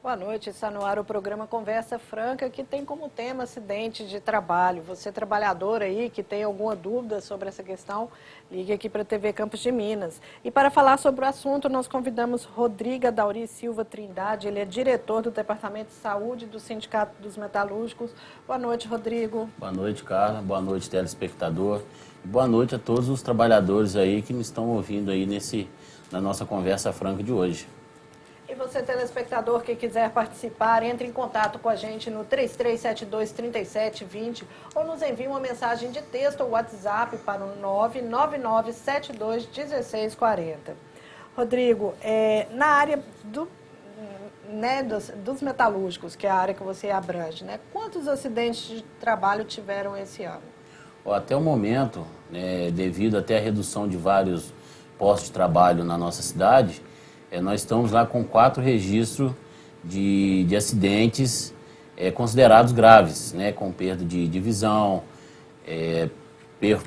Boa noite, está no ar o programa Conversa Franca, que tem como tema acidente de trabalho. Você, trabalhador aí, que tem alguma dúvida sobre essa questão, ligue aqui para a TV Campos de Minas. E para falar sobre o assunto, nós convidamos Rodrigo Dauri Silva Trindade, ele é diretor do Departamento de Saúde do Sindicato dos Metalúrgicos. Boa noite, Rodrigo. Boa noite, Carla. Boa noite, telespectador. Boa noite a todos os trabalhadores aí que nos estão ouvindo aí na nossa Conversa Franca de hoje. E você, telespectador, que quiser participar, entre em contato com a gente no 3372-3720 ou nos envie uma mensagem de texto ou WhatsApp para o 999721640. Rodrigo, na área dos metalúrgicos, que é a área que você abrange, quantos acidentes de trabalho tiveram esse ano? Até o momento, devido até à redução de vários postos de trabalho na nossa cidade, nós estamos lá com 4 registros de acidentes considerados graves, com perda de visão,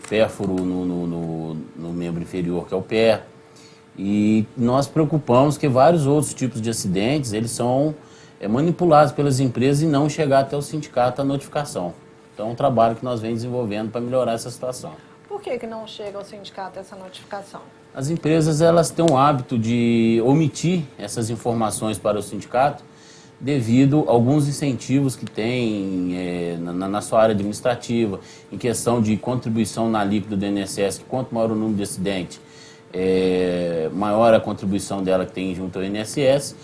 pérfuro no membro inferior, que é o pé. E nós preocupamos que vários outros tipos de acidentes, eles são manipulados pelas empresas e não chegar até o sindicato a notificação. Então é um trabalho que nós vem desenvolvendo para melhorar essa situação. Por que não chega ao sindicato essa notificação? As empresas, elas têm o hábito de omitir essas informações para o sindicato devido a alguns incentivos que tem na sua área administrativa, em questão de contribuição na alíquota do INSS, que quanto maior o número de acidentes, maior a contribuição dela que tem junto ao INSS,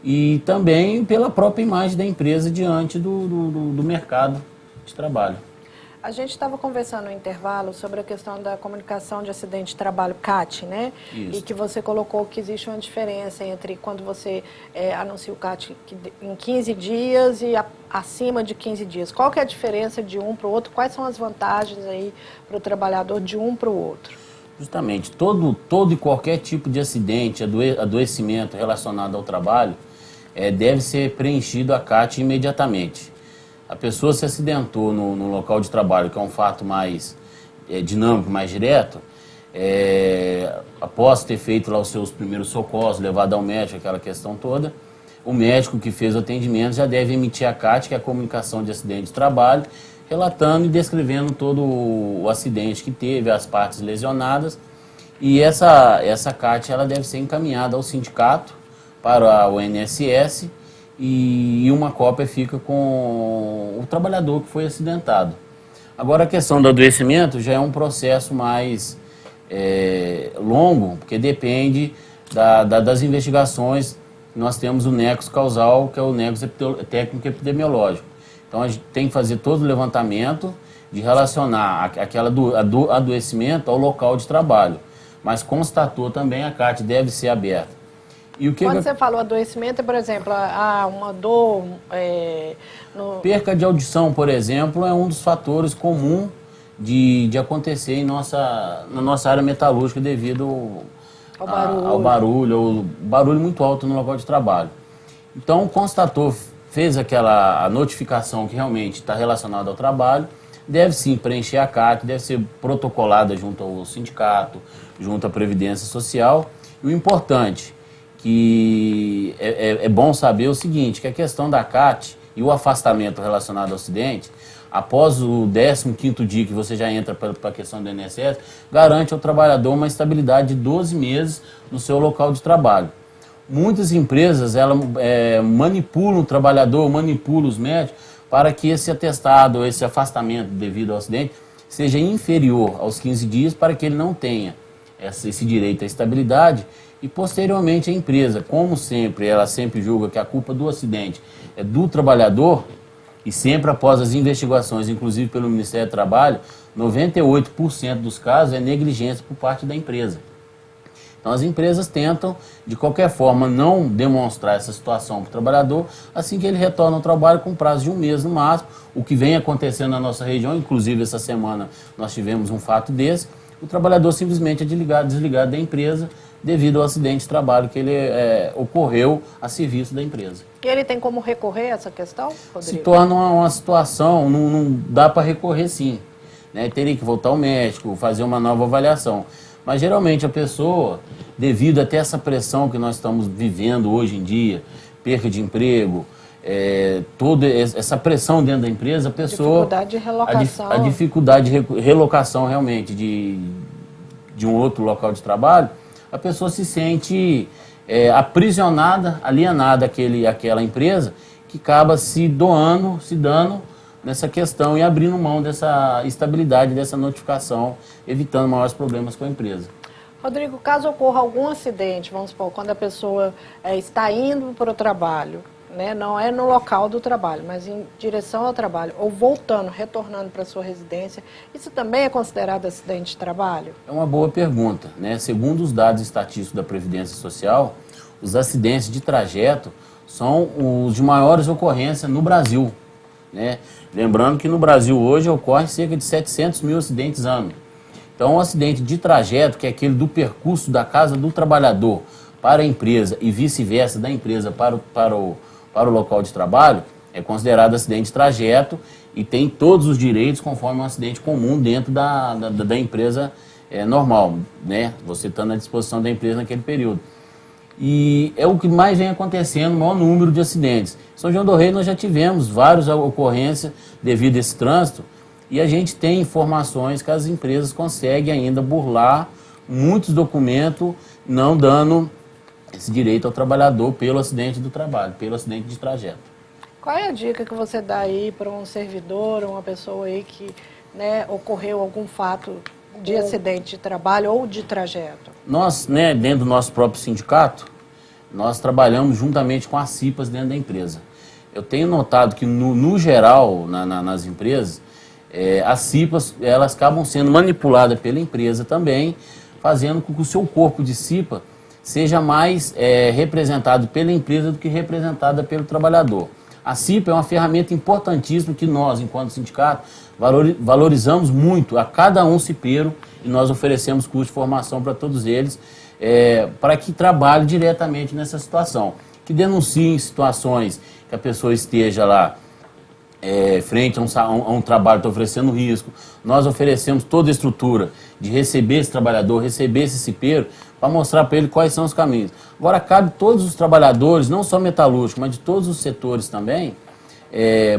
e também pela própria imagem da empresa diante do mercado de trabalho. A gente estava conversando no intervalo sobre a questão da comunicação de acidente de trabalho, CAT, né? Isso. E que você colocou que existe uma diferença entre quando você anuncia o CAT em 15 dias e acima de 15 dias. Qual que é a diferença de um para o outro? Quais são as vantagens aí para o trabalhador de um para o outro? Justamente, todo e qualquer tipo de acidente, adoecimento relacionado ao trabalho, deve ser preenchido a CAT imediatamente. A pessoa se acidentou no local de trabalho, que é um fato mais dinâmico, mais direto, após ter feito lá os seus primeiros socorros, levado ao médico, aquela questão toda, o médico que fez o atendimento já deve emitir a CAT, que é a comunicação de acidente de trabalho, relatando e descrevendo todo o acidente que teve, as partes lesionadas, e essa CAT ela deve ser encaminhada ao sindicato, para o INSS, e uma cópia fica com o trabalhador que foi acidentado. Agora, a questão do adoecimento já é um processo mais longo, porque depende das investigações. Nós temos o nexo causal, que é o nexo técnico epidemiológico. Então, a gente tem que fazer todo o levantamento de relacionar aquele adoecimento ao local de trabalho. Mas constatou também, a CAT deve ser aberta. Quando você falou adoecimento, por exemplo, uma dor... Perca de audição, por exemplo, é um dos fatores comuns de acontecer na nossa área metalúrgica devido ao barulho muito alto no local de trabalho. Então, constatou, fez a notificação que realmente está relacionada ao trabalho, deve sim preencher a CAT, deve ser protocolada junto ao sindicato, junto à Previdência Social. E o importante, que é bom saber o seguinte, que a questão da CAT e o afastamento relacionado ao acidente, após o 15º dia que você já entra para a questão do INSS, garante ao trabalhador uma estabilidade de 12 meses no seu local de trabalho. Muitas empresas manipulam o trabalhador, manipulam os médicos para que esse atestado, esse afastamento devido ao acidente, seja inferior aos 15 dias para que ele não tenha esse direito à estabilidade. E posteriormente a empresa, como sempre, ela sempre julga que a culpa do acidente é do trabalhador, e sempre após as investigações, inclusive pelo Ministério do Trabalho, 98% dos casos é negligência por parte da empresa. Então as empresas tentam, de qualquer forma, não demonstrar essa situação para o trabalhador, assim que ele retorna ao trabalho com prazo de 1 mês no máximo, o que vem acontecendo na nossa região, inclusive essa semana nós tivemos um fato desse, o trabalhador simplesmente é desligado da empresa, devido ao acidente de trabalho que ele ocorreu a serviço da empresa. E ele tem como recorrer a essa questão, Rodrigo? Se torna uma situação, não dá para recorrer sim. Teria que voltar ao médico, fazer uma nova avaliação. Mas geralmente a pessoa, devido até essa pressão que nós estamos vivendo hoje em dia, perca de emprego, toda essa pressão dentro da empresa, a pessoa... Dificuldade de relocação. A dificuldade de relocação realmente de um outro local de trabalho, a pessoa se sente aprisionada, alienada àquela empresa, que acaba se dando nessa questão e abrindo mão dessa estabilidade, dessa notificação, evitando maiores problemas com a empresa. Rodrigo, caso ocorra algum acidente, vamos supor, quando a pessoa está indo para o trabalho, né, não é no local do trabalho, mas em direção ao trabalho, ou voltando, retornando para a sua residência, isso também é considerado acidente de trabalho? É uma boa pergunta, né? Segundo os dados estatísticos da Previdência Social, os acidentes de trajeto são os de maiores ocorrências no Brasil, né? Lembrando que no Brasil hoje ocorre cerca de 700 mil acidentes ano. Então, o acidente de trajeto, que é aquele do percurso da casa do trabalhador para a empresa e vice-versa, da empresa para o local de trabalho, é considerado acidente de trajeto e tem todos os direitos conforme um acidente comum dentro da empresa normal, né? Você está à disposição da empresa naquele período. E é o que mais vem acontecendo, o maior número de acidentes. Em São João do Rei nós já tivemos várias ocorrências devido a esse trânsito e a gente tem informações que as empresas conseguem ainda burlar muitos documentos, não dando esse direito ao trabalhador pelo acidente do trabalho, pelo acidente de trajeto. Qual é a dica que você dá aí para um servidor, uma pessoa aí que, né, ocorreu algum fato de acidente de trabalho ou de trajeto? Nós, né, dentro do nosso próprio sindicato, nós trabalhamos juntamente com as CIPAs dentro da empresa. Eu tenho notado que, no geral, nas empresas, as CIPAs elas acabam sendo manipuladas pela empresa também, fazendo com que o seu corpo de CIPA seja mais representado pela empresa do que representada pelo trabalhador. A CIPA é uma ferramenta importantíssima que nós, enquanto sindicato, valorizamos muito a cada um cipeiro e nós oferecemos curso de formação para todos eles, para que trabalhe diretamente nessa situação, que denunciem situações que a pessoa esteja lá frente a um trabalho que está oferecendo risco. Nós oferecemos toda a estrutura de receber esse trabalhador, receber esse cipeiro, para mostrar para ele quais são os caminhos. Agora, cabe todos os trabalhadores, não só metalúrgicos, mas de todos os setores também,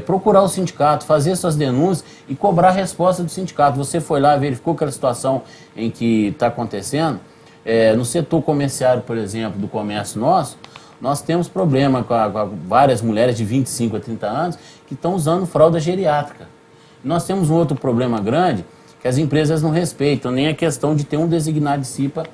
procurar o sindicato, fazer suas denúncias e cobrar a resposta do sindicato. Você foi lá, verificou aquela situação em que está acontecendo. No setor comerciário, por exemplo, do comércio nosso, nós temos problema com várias mulheres de 25 a 30 anos que estão usando fralda geriátrica. Nós temos um outro problema grande, que as empresas não respeitam nem a questão de ter um designado de CIPA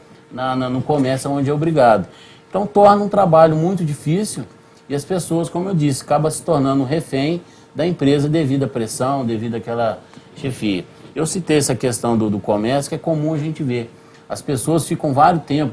no comércio onde é obrigado. Então torna um trabalho muito difícil e as pessoas, como eu disse, acabam se tornando refém da empresa devido à pressão, devido àquela chefia. Eu citei essa questão do comércio, que é comum a gente ver. As pessoas ficam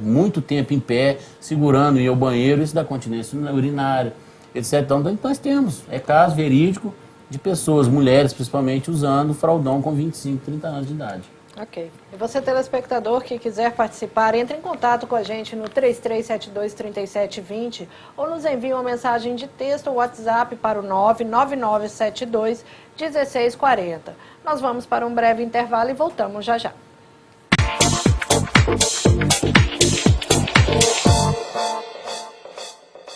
muito tempo em pé, segurando ir ao banheiro, isso dá continência urinária, etc. Então nós temos, caso verídico de pessoas, mulheres principalmente, usando fraldão com 25, 30 anos de idade. Ok. E você, telespectador, que quiser participar, entre em contato com a gente no 3372-3720 ou nos envie uma mensagem de texto ou WhatsApp para o 99972-1640. Nós vamos para um breve intervalo e voltamos já já.